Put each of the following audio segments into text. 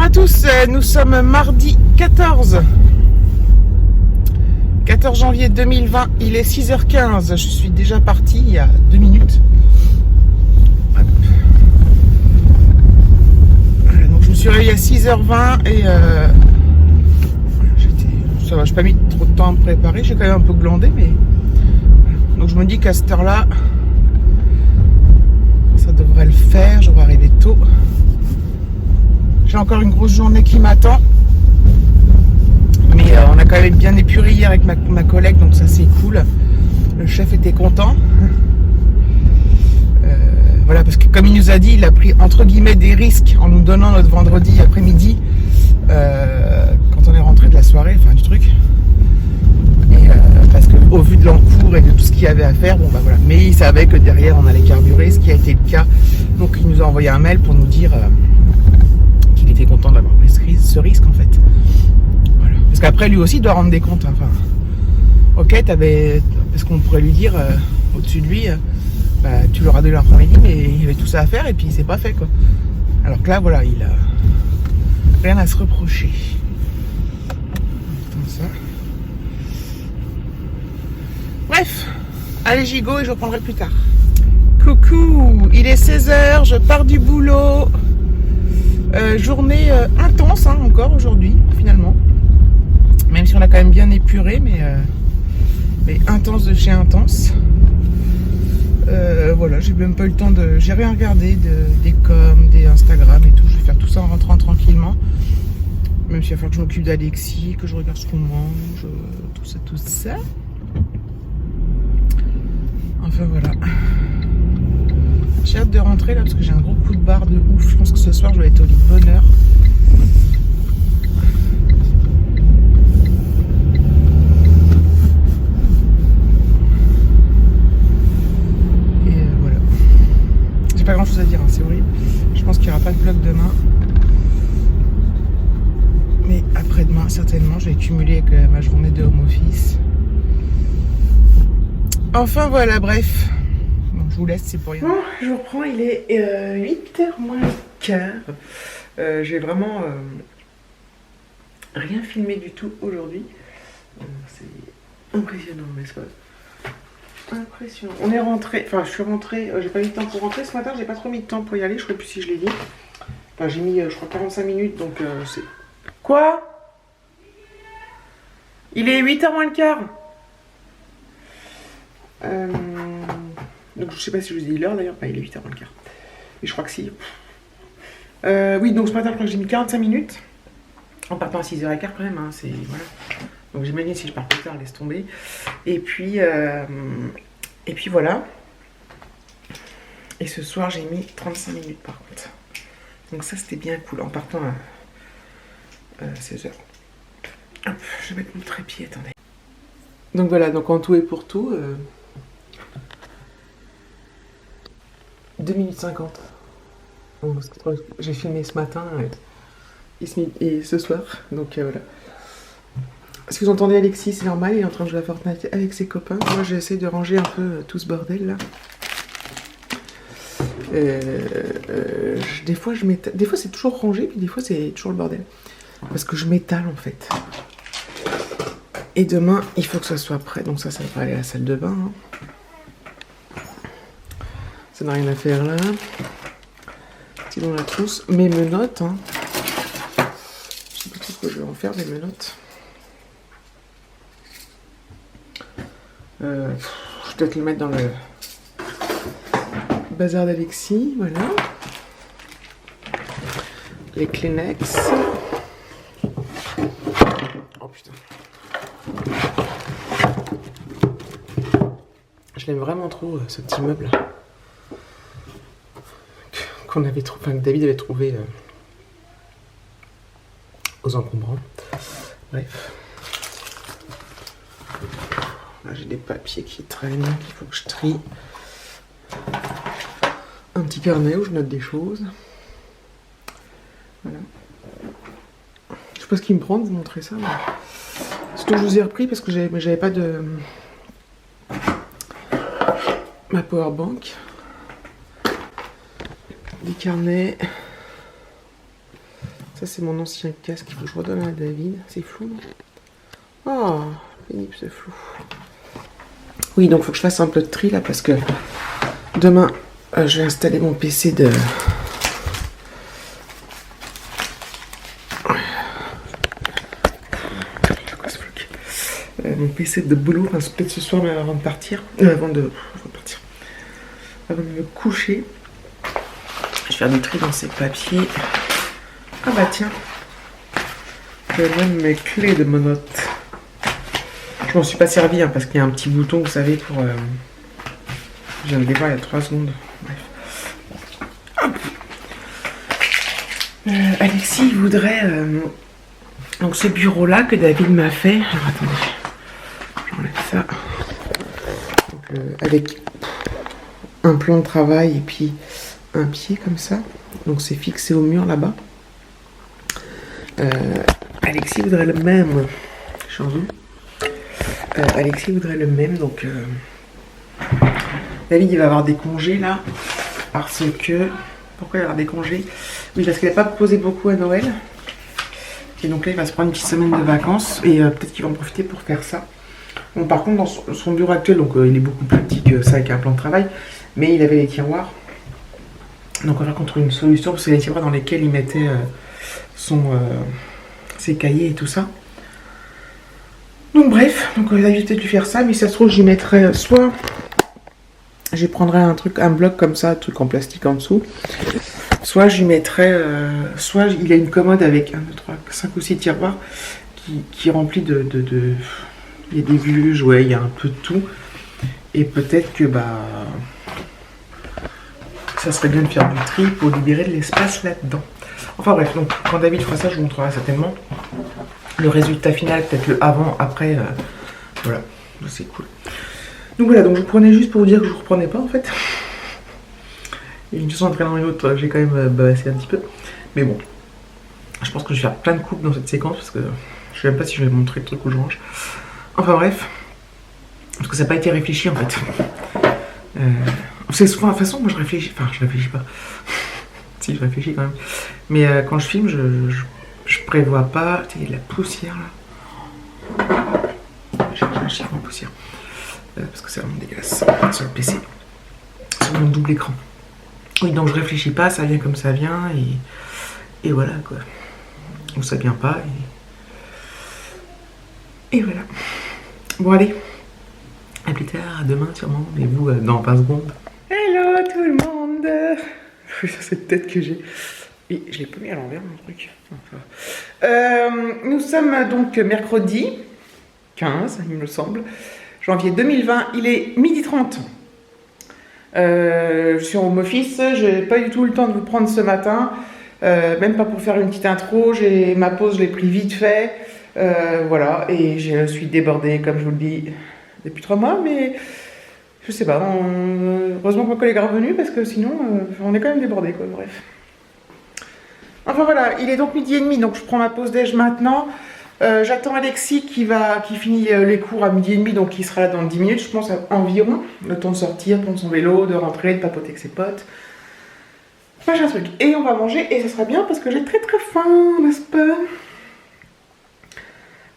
à tous, nous sommes mardi 14 janvier 2020, il est 6h15, je suis déjà parti il y a 2 minutes. Donc je me suis réveillé à 6h20 et ça va, j'ai pas mis trop de temps à me préparer, j'ai quand même un peu glandé, mais donc je me dis qu'à cette heure-là, ça devrait le faire, je vais arriver tôt. J'ai encore une grosse journée qui m'attend. Mais on a quand même bien épuré hier avec ma collègue, donc ça c'est cool. Le chef était content. Voilà, parce que comme il nous a dit, il a pris entre guillemets des risques en nous donnant notre vendredi après-midi quand on est rentré de la soirée, enfin du truc. Et parce qu'au vu de l'encours et de tout ce qu'il y avait à faire, bon bah voilà. Mais il savait que derrière on allait carburer, ce qui a été le cas. Donc il nous a envoyé un mail pour nous dire qu'il était content d'avoir pris ce risque en fait. Voilà. Parce qu'après lui aussi il doit rendre des comptes. Hein. Enfin, ok, parce qu'on pourrait lui dire au-dessus de lui, bah, tu l'auras donné l'après-midi, mais il avait tout ça à faire et puis il s'est pas fait quoi. Alors que là voilà, il a rien à se reprocher. Comme ça. Bref, allez gigot et je reprendrai plus tard. Coucou, il est 16h, je pars du boulot. Journée intense hein, encore aujourd'hui finalement. Même si on a quand même bien épuré, mais intense de chez intense. Voilà, j'ai même pas eu le temps de... J'ai rien regardé des coms, des Instagram et tout. Je vais faire tout ça en rentrant tranquillement. Même s'il va falloir que je m'occupe d'Alexis, que je regarde ce qu'on mange, tout ça. Enfin voilà. J'ai hâte de rentrer là parce que j'ai un gros coup de barre de ouf. Je pense que ce soir je vais être au lit de bonne heure. Et voilà. J'ai pas grand chose à dire, hein, c'est horrible. Je pense qu'il n'y aura pas de vlog demain. Mais après-demain, certainement, je vais cumuler avec ma journée de home office. Enfin voilà, bref. Bon, je vous laisse, c'est pour rien. Bon, je vous reprends, il est 8h moins le quart. J'ai vraiment rien filmé du tout aujourd'hui. C'est impressionnant, n'est-ce pas? Impressionnant. On est rentré, enfin je suis rentrée, j'ai pas mis de temps pour rentrer ce matin, j'ai pas trop mis de temps pour y aller, je ne sais plus si je l'ai dit. Enfin j'ai mis, je crois, 45 minutes, donc c'est... Quoi? Il est 8h moins le quart. Donc je sais pas si je vous ai dit l'heure d'ailleurs, il est 8h moins le quart. Et je crois que si. Oui, donc ce matin je crois que j'ai mis 45 minutes. En partant à 6h15 quand même, hein, c'est... Voilà. Donc j'imagine si je pars plus tard, laisse tomber. Et puis voilà. Et ce soir j'ai mis 35 minutes par contre. Donc ça c'était bien cool, en partant à 16h. Hop, je vais mettre mon trépied, attendez. Donc voilà, donc en tout et pour tout... 2 minutes 50. J'ai filmé ce matin et ce soir. Donc voilà. Si vous entendez Alexis, c'est normal, il est en train de jouer à Fortnite avec ses copains. Moi j'essaie de ranger un peu tout ce bordel là. Des fois c'est toujours rangé, puis des fois c'est toujours le bordel. Parce que je m'étale en fait. Et demain il faut que ça soit prêt. Donc ça va aller à la salle de bain. Hein. Ça n'a rien à faire là. C'est dans la trousse. Mes menottes. Hein. Je sais pas trop quoi je vais en faire des menottes. Je vais peut-être les mettre dans le bazar d'Alexis. Voilà. Les Kleenex. Oh putain. Je l'aime vraiment trop ce petit meuble. Qu'on avait que David avait trouvé aux encombrants. Bref. Là j'ai des papiers qui traînent, qu'il faut que je trie. Un petit carnet où je note des choses. Voilà. Je sais pas ce qui me prend de vous montrer ça. Mais... Surtout que je vous ai repris parce que j'avais pas de... ma powerbank. Des carnets. Ça, c'est mon ancien casque. Il faut que je redonne à David. C'est flou, non? Oh, pénible, c'est flou. Oui, donc il faut que je fasse un peu de tri là parce que demain, je vais installer mon PC de... mon PC de boulot, enfin, peut-être ce soir, mais avant de partir, avant de me coucher, je vais faire du tri dans ces papiers. Ah bah tiens, j'ai même mes clés de monote. Je m'en suis pas servi parce qu'il y a un petit bouton, vous savez, pour... je viens de les voir il y a 3 secondes. Bref. Alexis voudrait... donc ce bureau-là que David m'a fait... Alors attendez, j'enlève ça. Donc, avec un plan de travail et puis un pied comme ça. Donc c'est fixé au mur là-bas. Alexis voudrait le même. Changeons. Alexis voudrait le même, donc David il va avoir des congés là, parce que... Pourquoi il va avoir des congés? Oui, parce qu'il n'a pas posé beaucoup à Noël. Et donc là il va se prendre une petite semaine de vacances, et peut-être qu'il va en profiter pour faire ça. Bon, par contre dans son bureau actuel, donc il est beaucoup plus petit que ça avec un plan de travail, mais il avait les tiroirs. Donc on va trouver une solution, parce que c'est les tiroirs dans lesquels il mettait ses cahiers et tout ça. Donc bref, donc on va éviter de lui faire ça, mais si ça se trouve j'y mettrai soit je prendrai un bloc comme ça, un truc en plastique en dessous, soit j'y mettrai, soit il a une commode avec 1, 2, 3, 5 ou 6 tiroirs qui est rempli de il y a des vieux jouets, il y a un peu de tout, et peut-être que ça serait bien de faire du tri pour libérer de l'espace là-dedans. Enfin bref, donc quand David fera ça, je vous montrerai certainement le résultat final, peut-être le avant, après, voilà, c'est cool. Donc voilà, donc je vous prenais juste pour vous dire que je vous reprenais pas en fait. Et une chose entraînant une autre, j'ai quand même bavassé un petit peu. Mais bon, je pense que je vais faire plein de coupes dans cette séquence parce que je sais même pas si je vais montrer le truc où je range. Enfin bref, parce que ça n'a pas été réfléchi en fait. C'est souvent la façon, moi je réfléchis, enfin je réfléchis pas. Si, je réfléchis quand même. Mais quand je filme, je prévois pas. Tu sais, il y a de la poussière là. J'ai un chiffre en poussière. Parce que c'est vraiment dégueulasse sur le PC. Sur mon double écran. Oui, donc je réfléchis pas, ça vient comme ça vient. Et voilà quoi. Ou ça vient pas. Et voilà. Bon, allez. À plus tard, à demain sûrement. Mais vous, dans 20 secondes. Hello tout le monde. Oui, ça c'est cette tête que j'ai. Et je l'ai pas mis à l'envers mon truc. Enfin, nous sommes donc mercredi 15, il me semble, janvier 2020, il est 12h30. Je suis en home office, j'ai pas du tout le temps de vous prendre ce matin, même pas pour faire une petite intro, ma pause je l'ai pris vite fait, voilà, et je suis débordée comme je vous le dis depuis 3 mois, mais je sais pas, heureusement que mon collègue est revenu parce que sinon on est quand même débordé quoi, bref. Enfin voilà, il est donc 12h30, donc je prends ma pause déj maintenant. J'attends Alexis qui finit les cours à 12h30, donc il sera là dans 10 minutes, je pense environ. Le temps de sortir, prendre son vélo, de rentrer, de papoter avec ses potes. Machin truc. Et on va manger et ça sera bien parce que j'ai très très faim, n'est-ce pas?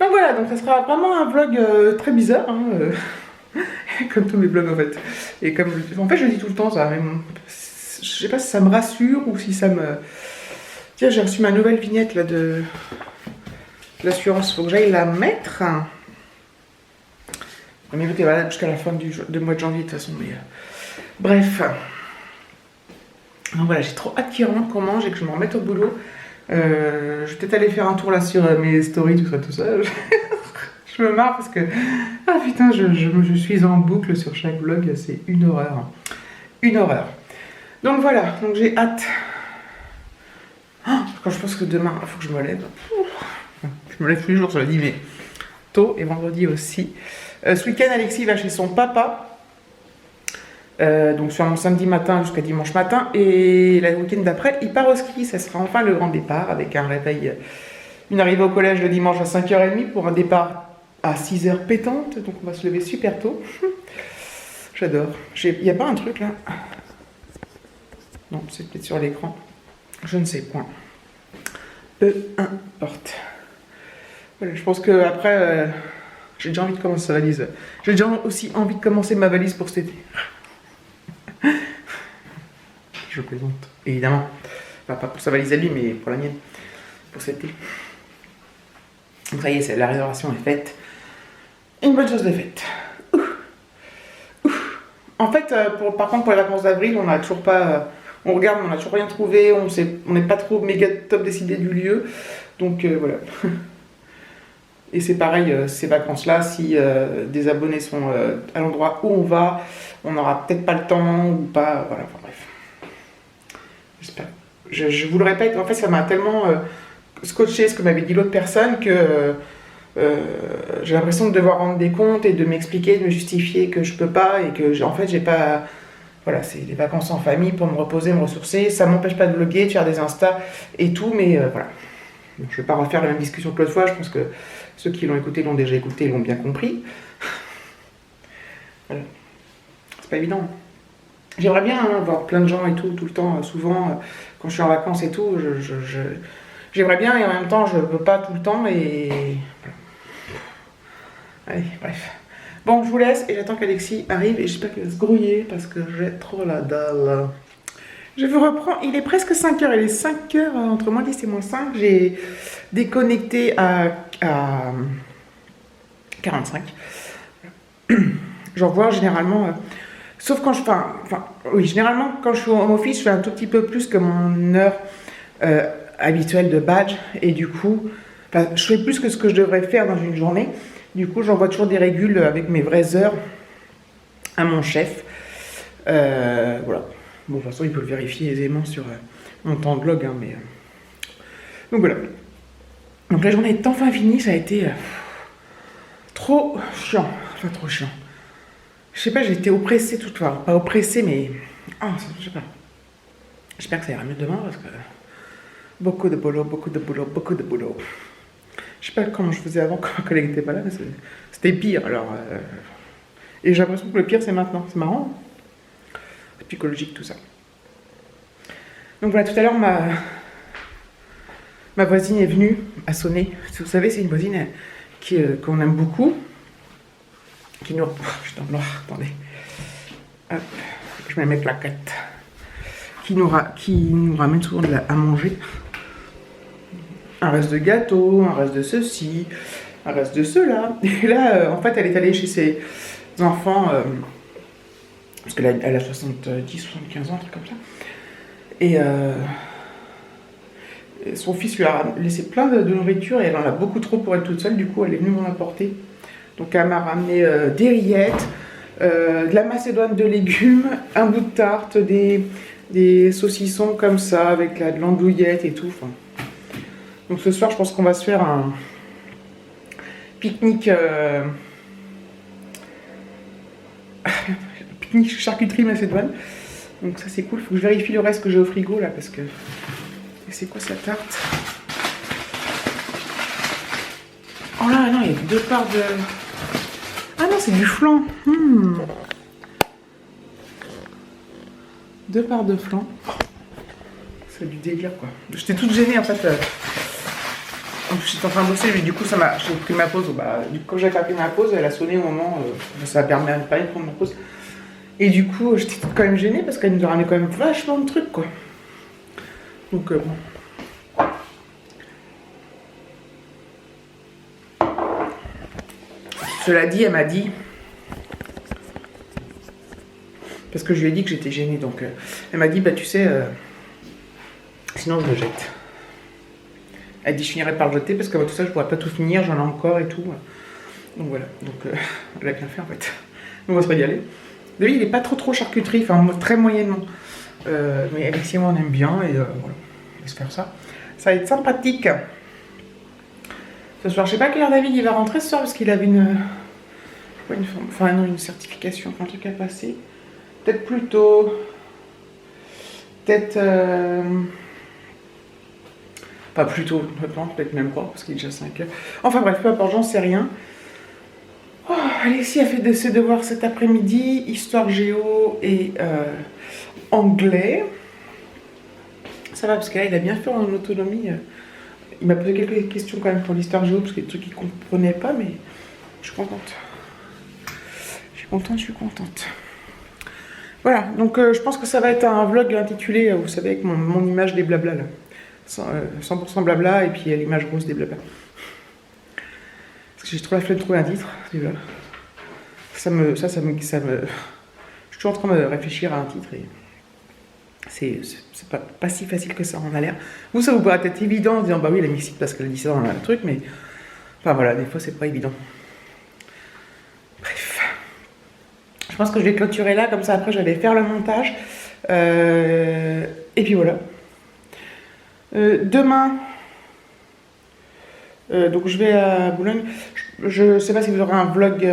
Donc voilà, donc ça sera vraiment un vlog très bizarre, hein, comme tous mes vlogs en fait. Et comme en fait je le dis tout le temps ça, même, je sais pas si ça me rassure ou si ça me... Tiens, j'ai reçu ma nouvelle vignette là de l'assurance, faut que j'aille la mettre. Mais écoutez, voilà, jusqu'à la fin du mois de janvier de toute façon. Mais bref. Donc voilà, j'ai trop hâte qu'il rentre, qu'on mange et que je me remette au boulot. Je vais peut-être aller faire un tour là sur mes stories, tout ça. Je me marre parce que... Ah putain, je suis en boucle sur chaque vlog, c'est une horreur. Une horreur. Donc voilà, donc j'ai hâte. Quand je pense que demain, il faut que je me lève. Je me lève tous les jours, je le dis, mais tôt et vendredi aussi. Ce week-end, Alexis va chez son papa. Donc sur mon samedi matin jusqu'à dimanche matin. Et le week-end d'après, il part au ski. Ça sera enfin le grand départ avec un réveil, une arrivée au collège le dimanche à 5h30 pour un départ à 6h pétante. Donc on va se lever super tôt. J'adore. Il n'y a pas un truc là? Non, c'est peut-être sur l'écran. Je ne sais point. Peu importe. Voilà, je pense que après, j'ai déjà envie de commencer sa valise. J'ai déjà aussi envie de commencer ma valise pour cet été. Je plaisante, évidemment. Enfin, pas pour sa valise à lui, mais pour la mienne. Pour cet été. Donc ça y est, la réservation est faite. Une bonne chose de faite. En fait, par contre, pour les vacances d'avril, on n'a toujours pas... on regarde, mais on n'a toujours rien trouvé. On n'est pas trop méga top décidé du lieu. Donc voilà. Et c'est pareil, ces vacances-là, si des abonnés sont à l'endroit où on va, on n'aura peut-être pas le temps ou pas. Voilà, enfin bref. J'espère. Je vous le répète, en fait, ça m'a tellement scotché ce que m'avait dit l'autre personne que j'ai l'impression de devoir rendre des comptes et de m'expliquer, de me justifier que je peux pas et que, en fait, j'ai pas. Voilà, c'est des vacances en famille pour me reposer, me ressourcer. Ça m'empêche pas de vlogger, de faire des Insta et tout, mais voilà. Donc, je vais pas refaire la même discussion que l'autre fois, je pense que ceux qui l'ont écouté l'ont déjà écouté, l'ont bien compris. Voilà. C'est pas évident. J'aimerais bien voir plein de gens et tout le temps, souvent, quand je suis en vacances et tout, j'aimerais bien et en même temps je veux pas tout le temps et... Voilà. Allez, bref. Bon, je vous laisse et j'attends qu'Alexis arrive et j'espère qu'elle va se grouiller parce que j'ai trop la dalle. Je vous reprends, il est presque 5h, il est 5h, entre moins 10 et moins 5, j'ai déconnecté à 45. J'en vois généralement, sauf quand je oui, généralement quand je suis au home office, je fais un tout petit peu plus que mon heure habituelle de badge, et du coup, je fais plus que ce que je devrais faire dans une journée. Du coup, j'envoie toujours des régules avec mes vraies heures à mon chef. Voilà. Bon, de toute façon, il peut le vérifier aisément sur mon temps de log, hein, mais... Donc voilà. Donc la journée est enfin finie, ça a été trop chiant. Enfin, trop chiant. Je sais pas, j'ai été oppressée toute la... Pas oppressée, mais... Ah, je sais pas. J'espère que ça ira mieux demain, parce que... Beaucoup de boulot, beaucoup de boulot, beaucoup de boulot. Je sais pas comment je faisais avant quand ma collègue n'était pas là, mais c'était pire, alors... Et j'ai l'impression que le pire, c'est maintenant. C'est marrant, hein. Psychologique, tout ça. Donc voilà, tout à l'heure, ma voisine est venue à sonner. Vous savez, c'est une voisine qu'on aime beaucoup. Qui nous... Je suis dans le noir, attendez. Hop, je mets mes claquettes. Qui nous ramène souvent à manger. Un reste de gâteau, un reste de ceci, un reste de cela. Et là, en fait, elle est allée chez ses enfants... parce qu'elle a 70, 75 ans, un truc comme ça. Et son fils lui a laissé plein de nourriture et elle en a beaucoup trop pour être toute seule. Du coup, elle est venue m'en apporter. Donc, elle m'a ramené des rillettes, de la macédoine de légumes, un bout de tarte, des saucissons comme ça, avec de l'andouillette et tout. Enfin. Donc, ce soir, je pense qu'on va se faire un pique-nique... charcuterie macédoine. Donc ça c'est cool. Faut que je vérifie le reste que j'ai au frigo là parce que... C'est quoi cette tarte? Oh là non, il y a 2 parts de... Ah non, c'est du flan. 2 parts de flan. C'est du délire quoi. J'étais toute gênée en fait. En plus j'étais en train de bosser, mais du coup j'ai pris ma pause. Quand j'ai pas pris ma pause, elle a sonné au moment... ça a permis de prendre ma pause. Et du coup, j'étais quand même gênée parce qu'elle nous a ramené quand même vachement de trucs, quoi. Donc, bon. Cela dit, elle m'a dit... Parce que je lui ai dit que j'étais gênée, donc... elle m'a dit, bah tu sais... sinon, je le jette. Elle dit, je finirai par le jeter parce que tout ça, je pourrais pas tout finir, j'en ai encore et tout. Donc voilà, donc elle a bien fait en fait. On va se régaler. Lui, il n'est pas trop charcuterie, enfin très moyennement. Mais Alexis et moi, on aime bien et voilà, on va se faire ça. Ça va être sympathique. Ce soir, je sais pas à quelle heure David il va rentrer ce soir parce qu'il avait une certification, un truc à passer. Peut-être plus tôt. Peut-être... Pas plus tôt, peut-être même pas, parce qu'il est déjà 5h. Enfin bref, peu importe, j'en sais rien. Oh, Alexis a fait ses devoirs cet après-midi, histoire géo et anglais. Ça va, parce que là, il a bien fait en autonomie. Il m'a posé quelques questions quand même pour l'histoire géo, parce qu'il y a des trucs qu'il ne comprenait pas, mais je suis contente. Je suis contente. Voilà, donc je pense que ça va être un vlog intitulé, vous savez, avec mon image des blabla là. 100% blabla et puis l'image rose des blabla. Parce que j'ai trop la flemme de trouver un titre, déjà. Je suis en train de réfléchir à un titre et c'est pas si facile que ça en a l'air. Vous, ça vous paraît peut-être évident en disant bah oui, elle a mis site parce qu'elle a dit ça dans le truc, mais enfin voilà, des fois c'est pas évident. Bref. Je pense que je vais clôturer là, comme ça après j'allais faire le montage. Et puis voilà. Demain, donc je vais à Boulogne. Je sais pas si vous aurez un vlog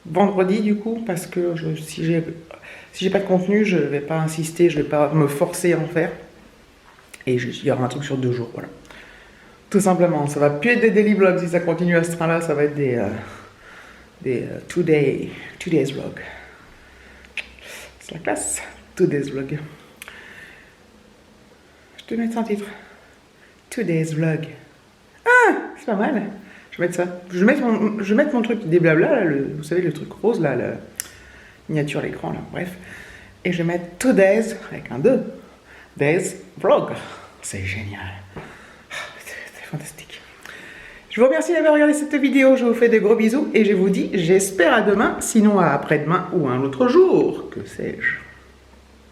vendredi du coup, parce que si j'ai pas de contenu, je vais pas insister, je vais pas me forcer à en faire. Et il y aura un truc sur 2 jours, voilà. Tout simplement, ça va plus être des daily vlogs si ça continue à ce train-là, ça va être des 2 days vlog. C'est la classe, 2 days vlog. Je te mets un titre. 2 days vlog. Ah, c'est pas mal. Je vais mettre ça. Je vais mettre mon truc des blabla, là, vous savez, le truc rose, là, la miniature à l'écran, là, bref. Et je vais mettre 2 days, avec un 2. Days vlog. C'est génial. C'est fantastique. Je vous remercie d'avoir regardé cette vidéo. Je vous fais de gros bisous et je vous dis, j'espère à demain, sinon à après-demain ou un autre jour. Que sais-je.